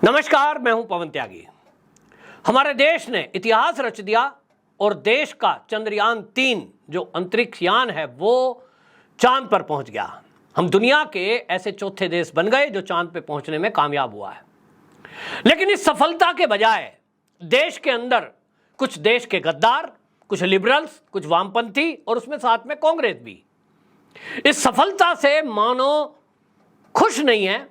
नमस्कार, मैं हूं पवन त्यागी। हमारे देश ने इतिहास रच दिया और देश का चंद्रयान 3 जो अंतरिक्ष यान है वो चांद पर पहुंच गया। हम दुनिया के ऐसे चौथे देश बन गए जो चांद पे पहुंचने में कामयाब हुआ है। लेकिन इस सफलता के बजाय देश के अंदर कुछ देश के गद्दार, कुछ लिबरल्स, कुछ वामपंथी और उसमें साथ में कांग्रेस भी इस सफलता से मानो खुश नहीं है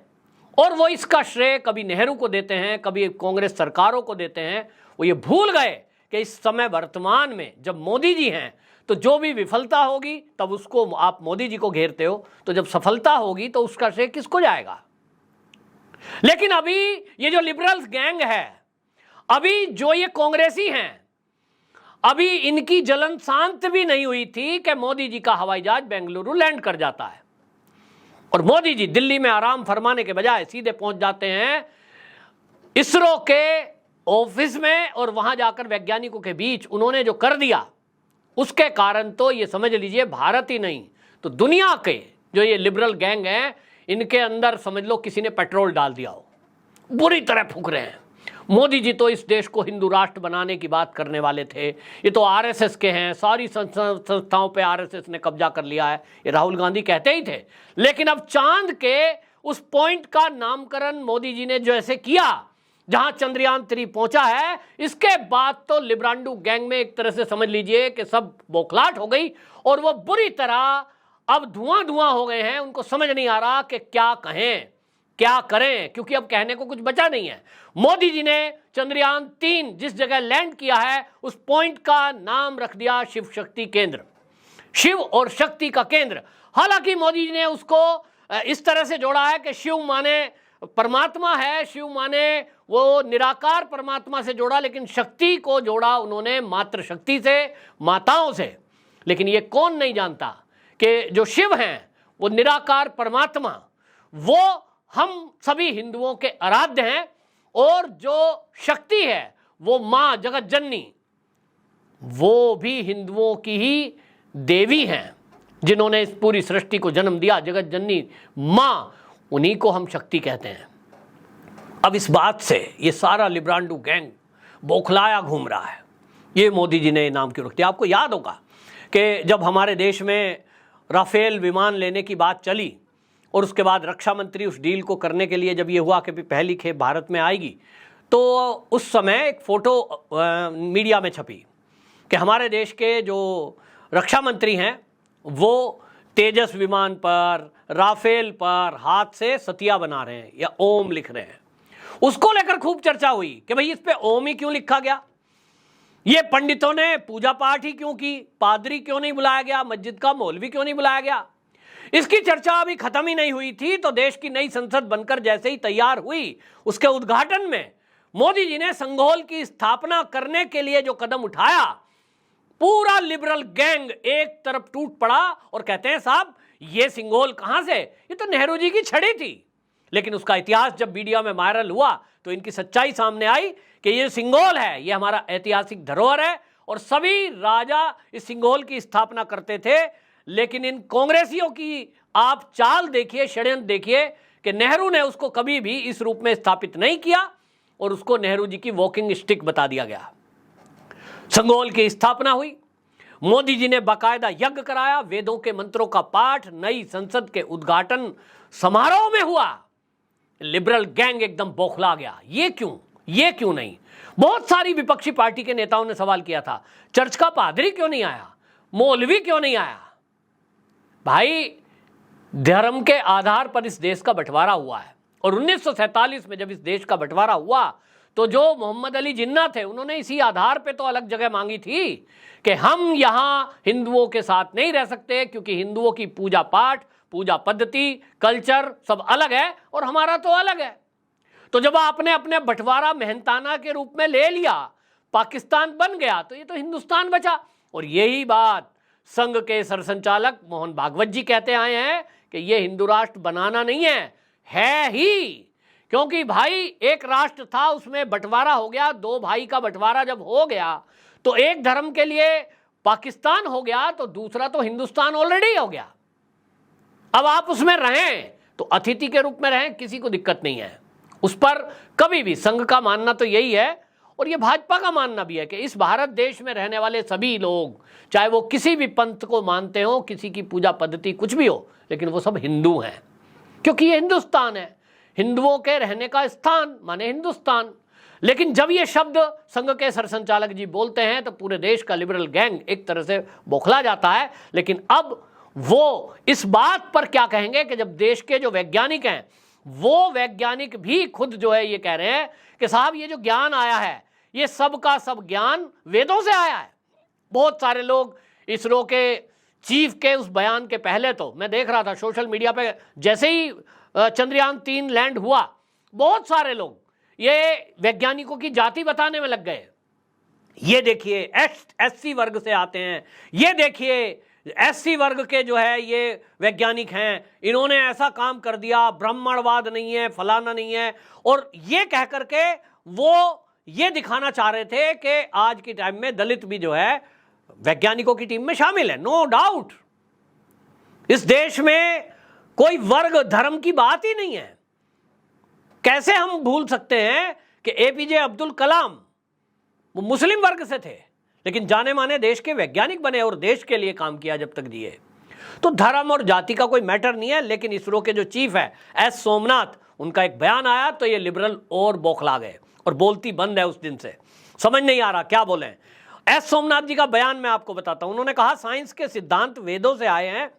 और वो इसका श्रेय कभी नेहरू को देते हैं, कभी कांग्रेस सरकारों को देते हैं। वो ये भूल गए कि इस समय वर्तमान में जब मोदी जी हैं तो जो भी विफलता होगी तब उसको आप मोदी जी को घेरते हो, तो जब सफलता होगी तो उसका श्रेय किसको जाएगा। लेकिन अभी ये जो लिबरल्स गैंग है, अभी जो ये कांग्रेसी हैं, अभी इनकी जलन शांत भी नहीं हुई थी कि मोदी जी का हवाई जहाज बेंगलुरु लैंड कर जाता है और मोदी जी दिल्ली में आराम फरमाने के बजाय सीधे पहुंच जाते हैं इसरो के ऑफिस में और वहां जाकर वैज्ञानिकों के बीच उन्होंने जो कर दिया उसके कारण तो ये समझ लीजिए भारत ही नहीं तो दुनिया के जो ये लिबरल गैंग हैं इनके अंदर समझ लो किसी ने पेट्रोल डाल दिया हो, बुरी तरह फूंक रहे हैं। मोदी जी तो इस देश को हिंदू राष्ट्र बनाने की बात करने वाले थे, ये तो आरएसएस के हैं, सारी संस्थाओं पे आरएसएस ने कब्जा कर लिया है, ये राहुल गांधी कहते ही थे। लेकिन अब चांद के उस पॉइंट का नामकरण मोदी जी ने जो ऐसे किया जहां चंद्रयान 3 पहुंचा है, इसके बाद तो लिब्रांडू गैंग में एक तरह से समझ लीजिए कि सब बौखलाहट हो गई और वो बुरी तरह अब धुआं धुआं हो गए हैं। उनको समझ नहीं आ रहा कि क्या कहें, क्या करें, क्योंकि अब कहने को कुछ बचा नहीं है। मोदी जी ने चंद्रयान 3 जिस जगह लैंड किया है उस पॉइंट का नाम रख दिया शिव शक्ति केंद्र, शिव और शक्ति का केंद्र। हालांकि मोदी जी ने उसको इस तरह से जोड़ा है कि शिव माने परमात्मा है, शिव माने वो निराकार परमात्मा से जोड़ा, लेकिन शक्ति को जोड़ा उन्होंने मातृ शक्ति से, माताओं से। लेकिन ये कौन नहीं जानता कि जो शिव हैं वो निराकार परमात्मा, वो हम सभी हिंदुओं के आराध्य हैं और जो शक्ति है वो मां जगत जननी, वो भी हिंदुओं की ही देवी हैं जिन्होंने इस पूरी सृष्टि को जन्म दिया। जगत जननी मां, उन्हीं को हम शक्ति कहते हैं। अब इस बात से ये सारा लिब्रांडू गैंग बौखलाया घूम रहा है। ये मोदी जी ने नाम क्यों रख दिया। आपको याद होगा कि जब हमारे देश में राफेल विमान लेने की बात चली और उसके बाद रक्षा मंत्री उस डील को करने के लिए जब ये हुआ कि पहली खेप भारत में आएगी, तो उस समय एक फ़ोटो मीडिया में छपी कि हमारे देश के जो रक्षा मंत्री हैं वो तेजस विमान पर, राफेल पर हाथ से सतिया बना रहे हैं या ओम लिख रहे हैं। उसको लेकर खूब चर्चा हुई कि भाई इस पे ओम ही क्यों लिखा गया, ये पंडितों ने पूजा पाठ ही क्यों की, पादरी क्यों नहीं बुलाया गया, मस्जिद का मौलवी क्यों नहीं बुलाया गया। इसकी चर्चा अभी खत्म ही नहीं हुई थी तो देश की नई संसद बनकर जैसे ही तैयार हुई, उसके उद्घाटन में मोदी जी ने संघोल की स्थापना करने के लिए जो कदम उठाया, पूरा लिबरल गैंग एक तरफ टूट पड़ा और कहते हैं साहब ये सिंघोल कहां से, ये तो नेहरू जी की छड़ी थी। लेकिन उसका इतिहास जब मीडिया में वायरल हुआ तो इनकी सच्चाई सामने आई कि ये सिंघोल है, ये हमारा ऐतिहासिक धरोहर है और सभी राजा इस सिंघोल की स्थापना करते थे। लेकिन इन कांग्रेसियों की आप चाल देखिए, षड्यंत्र देखिए कि नेहरू ने उसको कभी भी इस रूप में स्थापित नहीं किया और उसको नेहरू जी की वॉकिंग स्टिक बता दिया गया। संघोल की स्थापना हुई, मोदी जी ने बाकायदा यज्ञ कराया, वेदों के मंत्रों का पाठ नई संसद के उद्घाटन समारोह में हुआ। लिबरल गैंग एकदम बौखला गया। ये क्यों नहीं। बहुत सारी विपक्षी पार्टी के नेताओं ने सवाल किया था, चर्च का पादरी क्यों नहीं आया, मौलवी क्यों नहीं आया। भाई धर्म के आधार पर इस देश का बंटवारा हुआ है और 1947 में जब इस देश का बंटवारा हुआ तो जो मोहम्मद अली जिन्ना थे उन्होंने इसी आधार पे तो अलग जगह मांगी थी कि हम यहां हिंदुओं के साथ नहीं रह सकते क्योंकि हिंदुओं की पूजा पाठ, पूजा पद्धति, कल्चर सब अलग है और हमारा तो अलग है। तो जब आपने अपने बंटवारा मेहनताना के रूप में ले लिया, पाकिस्तान बन गया, तो ये तो हिंदुस्तान बचा। और यही बात संघ के सरसंचालक मोहन भागवत जी कहते आए हैं कि ये हिंदू राष्ट्र बनाना नहीं है ही, क्योंकि भाई एक राष्ट्र था उसमें बंटवारा हो गया, दो भाई का बंटवारा जब हो गया तो एक धर्म के लिए पाकिस्तान हो गया तो दूसरा तो हिंदुस्तान ऑलरेडी हो गया। अब आप उसमें रहें तो अतिथि के रूप में रहें, किसी को दिक्कत नहीं है। उस पर कभी भी संघ का मानना तो यही है और ये भाजपा का मानना भी है कि इस भारत देश में रहने वाले सभी लोग, चाहे वो किसी भी पंथ को मानते हो, किसी की पूजा पद्धति कुछ भी हो, लेकिन वो सब हिंदू हैं, क्योंकि ये हिंदुस्तान है, हिंदुओं के रहने का स्थान माने हिंदुस्तान। लेकिन जब ये शब्द संघ के सरसंचालक जी बोलते हैं तो पूरे देश का लिबरल गैंग एक तरह से बौखला जाता है। लेकिन अब वो इस बात पर क्या कहेंगे कि जब देश के जो वैज्ञानिक हैं, वो वैज्ञानिक भी खुद जो है ये कह रहे हैं कि साहब ये जो ज्ञान आया है, ये सब का सब ज्ञान वेदों से आया है। बहुत सारे लोग इसरो के चीफ के उस बयान के पहले, तो मैं देख रहा था सोशल मीडिया पे, जैसे ही चंद्रयान 3 लैंड हुआ, बहुत सारे लोग ये वैज्ञानिकों की जाति बताने में लग गए। ये देखिए एससी वर्ग से आते हैं, ये देखिए एससी वर्ग के जो है ये वैज्ञानिक हैं, इन्होंने ऐसा काम कर दिया, ब्राह्मणवाद नहीं है, फलाना नहीं है। और ये कह करके वो ये दिखाना चाह रहे थे कि आज के टाइम में दलित भी जो है वैज्ञानिकों की टीम में शामिल है। नो डाउट, इस देश में कोई वर्ग धर्म की बात ही नहीं है। कैसे हम भूल सकते हैं कि एपीजे अब्दुल कलाम वो मुस्लिम वर्ग से थे, लेकिन जाने माने देश के वैज्ञानिक बने और देश के लिए काम किया जब तक जिए। तो धर्म और जाति का कोई मैटर नहीं है। लेकिन इसरो के जो चीफ है एस सोमनाथ, उनका एक बयान आया तो ये लिबरल और बौखला गए और बोलती बंद है उस दिन से, समझ नहीं आ रहा क्या बोलें। एस सोमनाथ जी का बयान मैं आपको बताता हूं। उन्होंने कहा साइंस के सिद्धांत वेदों से आए हैं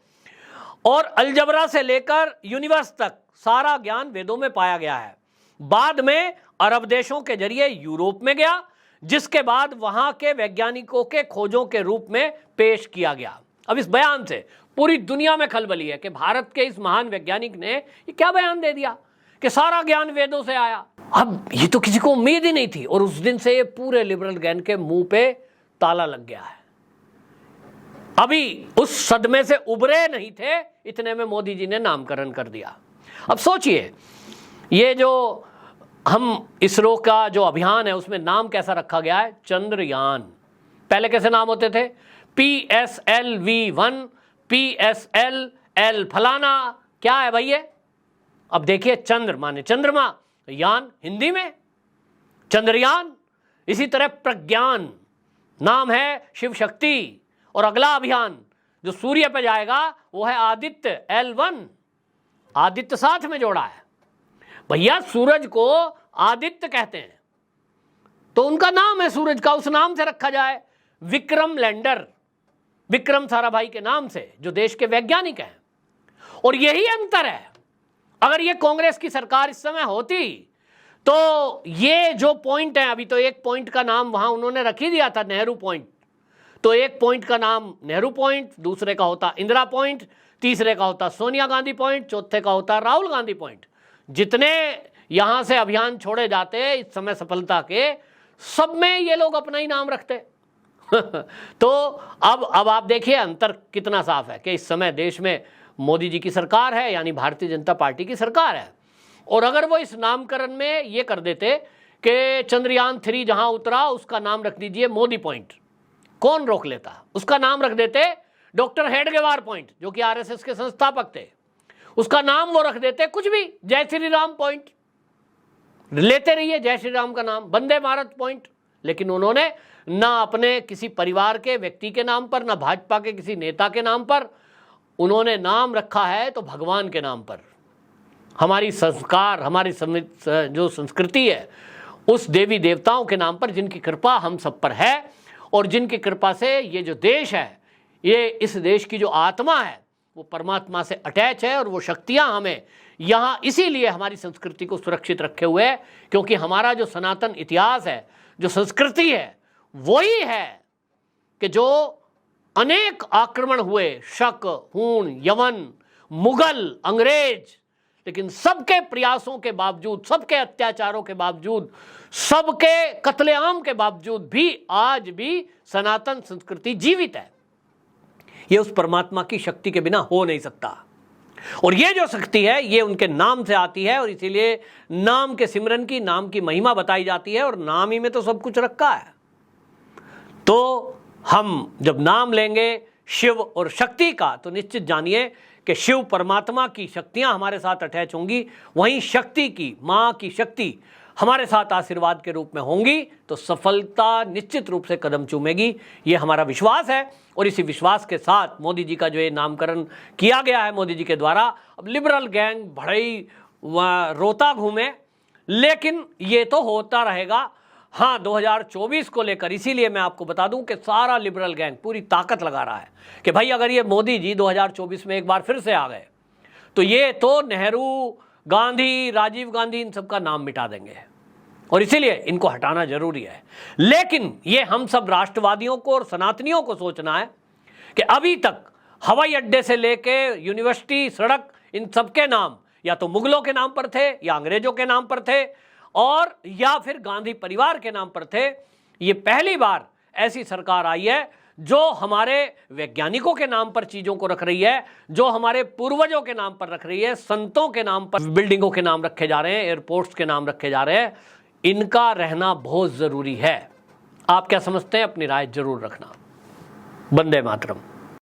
और अलजबरा से लेकर यूनिवर्स तक सारा ज्ञान वेदों में पाया गया है। बाद में अरब देशों के जरिए यूरोप में गया, जिसके बाद वहां के वैज्ञानिकों के खोजों के रूप में पेश किया गया। अब इस बयान से पूरी दुनिया में खलबली है कि भारत के इस महान वैज्ञानिक ने ये क्या बयान दे दिया कि सारा ज्ञान वेदों से आया। अब ये तो किसी को उम्मीद ही नहीं थी और उस दिन से ये पूरे लिबरल गैंग के मुंह पे ताला लग गया है। अभी उस सदमे से उबरे नहीं थे, इतने में मोदी जी ने नामकरण कर दिया। अब सोचिए, ये जो हम इसरो का जो अभियान है उसमें नाम कैसा रखा गया है, चंद्रयान। पहले कैसे नाम होते थे, PSLV1, PSLL फलाना, क्या है भाई ये। अब देखिए, चंद्र माने चंद्रमा, यान हिंदी में चंद्रयान। इसी तरह प्रज्ञान नाम है शिव शक्ति, और अगला अभियान जो सूर्य पे जाएगा वो है आदित्य, L1, आदित्य साथ में जोड़ा है। भैया सूरज को आदित्य कहते हैं तो उनका नाम है सूरज का, उस नाम से रखा जाए। विक्रम लैंडर, विक्रम साराभाई के नाम से, जो देश के वैज्ञानिक हैं। और यही अंतर है। अगर ये कांग्रेस की सरकार इस समय होती तो ये जो पॉइंट है, अभी तो एक पॉइंट का नाम वहां उन्होंने रख ही दिया था, नेहरू पॉइंट। तो एक पॉइंट का नाम नेहरू पॉइंट, दूसरे का होता इंदिरा पॉइंट, तीसरे का होता सोनिया गांधी पॉइंट, चौथे का होता राहुल गांधी पॉइंट। जितने यहां से अभियान छोड़े जाते इस समय सफलता के, सब में ये लोग अपना ही नाम रखते। तो अब आप देखिए अंतर कितना साफ है कि इस समय देश में मोदी जी की सरकार है, यानी भारतीय जनता पार्टी की सरकार है। और अगर वो इस नामकरण में ये कर देते कि चंद्रयान 3 जहां उतरा उसका नाम रख दीजिए मोदी पॉइंट, कौन रोक लेता। उसका नाम रख देते डॉक्टर हेडगेवार पॉइंट, जो कि आरएसएस के संस्थापक थे, उसका नाम वो रख देते कुछ भी, जय श्री राम पॉइंट, लेते रहिए जय श्री राम का नाम, वंदे भारत पॉइंट। लेकिन उन्होंने ना अपने किसी परिवार के व्यक्ति के नाम पर, ना भाजपा के किसी नेता के नाम पर, उन्होंने नाम रखा है तो भगवान के नाम पर। हमारी संस्कार, हमारी जो संस्कृति है, उस देवी देवताओं के नाम पर, जिनकी कृपा हम सब पर है और जिनकी कृपा से ये जो देश है, ये इस देश की जो आत्मा है वो परमात्मा से अटैच है। और वो शक्तियां हमें यहाँ इसीलिए हमारी संस्कृति को सुरक्षित रखे हुए है, क्योंकि हमारा जो सनातन इतिहास है, जो संस्कृति है, वही है कि जो अनेक आक्रमण हुए, शक, हूण, यवन, मुगल, अंग्रेज, लेकिन सबके प्रयासों के बावजूद, सबके अत्याचारों के बावजूद, सबके कत्लेआम के बावजूद भी आज भी सनातन संस्कृति जीवित है। ये उस परमात्मा की शक्ति के बिना हो नहीं सकता। और ये जो शक्ति है ये उनके नाम से आती है, और इसीलिए नाम के सिमरन की, नाम की महिमा बताई जाती है। और नाम ही में तो सब कुछ रखा है। तो हम जब नाम लेंगे शिव और शक्ति का, तो निश्चित जानिए कि शिव परमात्मा की शक्तियां हमारे साथ अटैच होंगी, वहीं शक्ति की, मां की शक्ति हमारे साथ आशीर्वाद के रूप में होंगी, तो सफलता निश्चित रूप से कदम चूमेगी। ये हमारा विश्वास है और इसी विश्वास के साथ मोदी जी का जो ये नामकरण किया गया है मोदी जी के द्वारा, अब लिबरल गैंग भड़ई रोता घूमे, लेकिन ये तो होता रहेगा। हाँ, 2024 को लेकर इसीलिए मैं आपको बता दूं कि सारा लिबरल गैंग पूरी ताकत लगा रहा है कि भाई अगर ये मोदी जी 2024 में एक बार फिर से आ गए तो ये तो नेहरू, गांधी, राजीव गांधी, इन सब का नाम मिटा देंगे और इसीलिए इनको हटाना जरूरी है। लेकिन ये हम सब राष्ट्रवादियों को और सनातनियों को सोचना है कि अभी तक हवाई अड्डे से लेके यूनिवर्सिटी, सड़क, इन सब के नाम या तो मुगलों के नाम पर थे या अंग्रेजों के नाम पर थे और या फिर गांधी परिवार के नाम पर थे। ये पहली बार ऐसी सरकार आई है जो हमारे वैज्ञानिकों के नाम पर चीजों को रख रही है, जो हमारे पूर्वजों के नाम पर रख रही है, संतों के नाम पर बिल्डिंगों के नाम रखे जा रहे हैं, एयरपोर्ट्स के नाम रखे जा रहे हैं। इनका रहना बहुत जरूरी है। आप क्या समझते हैं? अपनी राय जरूर रखना। वंदे मातरम।